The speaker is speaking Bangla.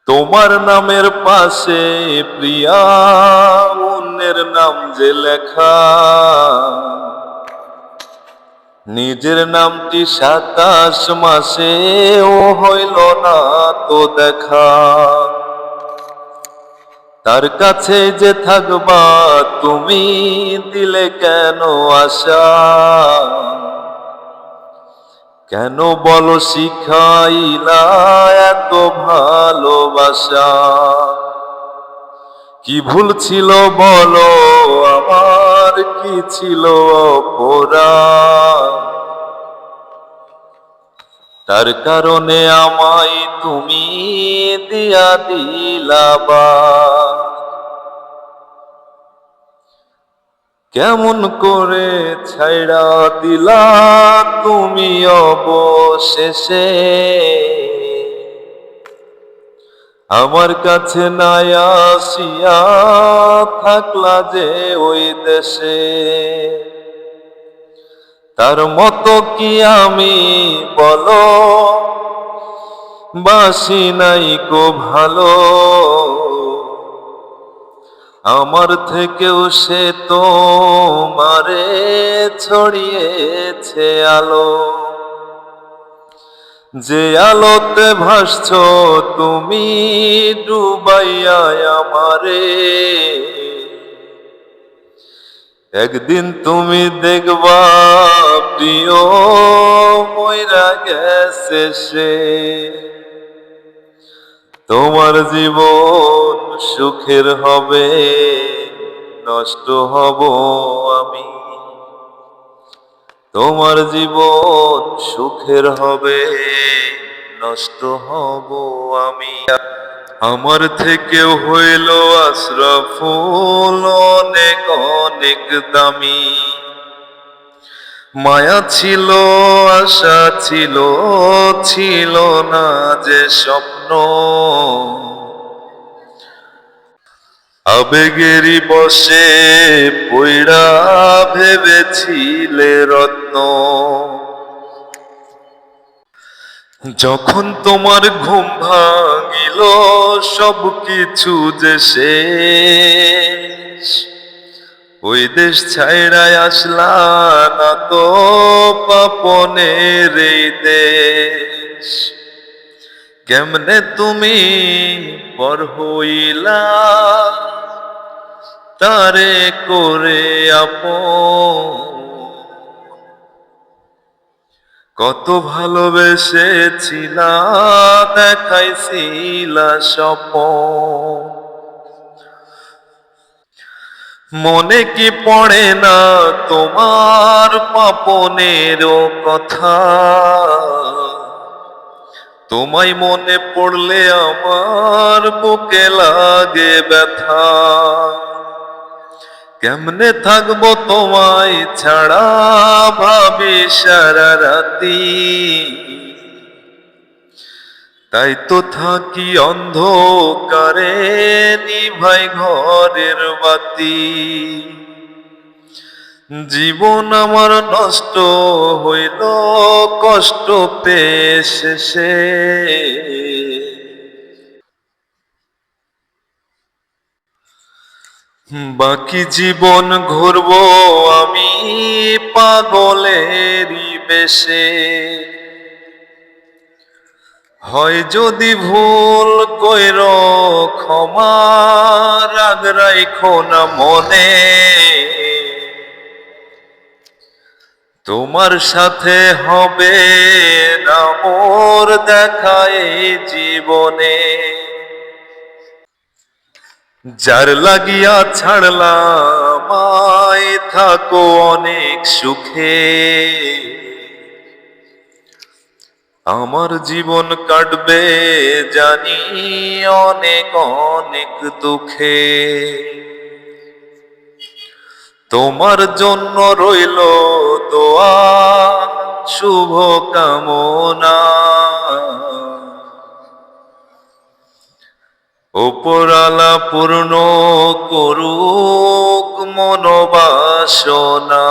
তোমার নামের পাশে প্রিয়া অন্যের নাম যে লেখা, নিজের নামটি 27 মাসে ও হইল না তো দেখা। তার কাছে যে থাকবা তুমি দিলে কেন আশা, কেন বলো শিখাইলা এত ভালোবাসা। কি ভুল ছিল বলো আমার, কি ছিল অপরাধ, তার কারণে আমায় তুমি দিয়া দিলা বাদ। কেমন করে ছাইড়া দিলা তুমি অবশেষে, আমার কাছে নাই আসিয়া থাকলা যে ওই দেশে। তার মতো কি আমি বলো বাসি নাই কো ভালো, আমার থেকেও সে তোমারে ছড়িয়েছে আলো। যে আলোতে ভাসছো তুমি ডুবাইয়া আমারে, একদিন তুমি দেখবা প্রিয় মইরা গেছে সে। তোমার জীবন সুখের হবে, নষ্ট হব আমি। তোমার জীবন সুখের হবে, নষ্ট হব আমি। আমার থেকেও হইল আশরাফুল অনেক অনেক দামি। মায়া ছিল আশা ছিল, ছিল না যে স্বপ্ন। আবেগেরই বসে পইড়া ভেবেছিলে রত্ন। যখন তোমার ঘুম ভাঙিল সবকিছু যে শেষ, ওই দেশ ছাইড়ায় আসলা না তো পাপনের এই দেশ। কেমনে তুমি পর হইলা তারে করে আপন, কত ভালোবেসেছিলা দেখাইছিলা স্বপন। মনে কি পড়ে না তোমার পাপনেরও কথা, তোমায় মনে পড়লে আমার বুকে লাগে ব্যথা। কেমনে থাকবো তোমায় ছাড়া ভাবি সারা রাতি, তাই তো থাকি অন্ধকারে নিভাই ঘরের বাতি। জীবন আমার নষ্ট হইল কষ্ট পেয়ে শেষে, বাকি জীবন ঘুরবো আমি পাগলেরই বেশে। হয় যদি ভুল কইর ক্ষমা, রাগ রাইখো না মনে। তোমার সাথে হবে না মোর দেখা এই জীবনে। যার লাগিয়া ছাড়লাম আমায় থাকো অনেক সুখে, আমার জীবন কাটবে জানি অনেক অনেক দুঃখে। তোমার জন্য রইল দোয়া শুভ কামনা, উপরালা পূর্ণ করুক মনোবাসনা।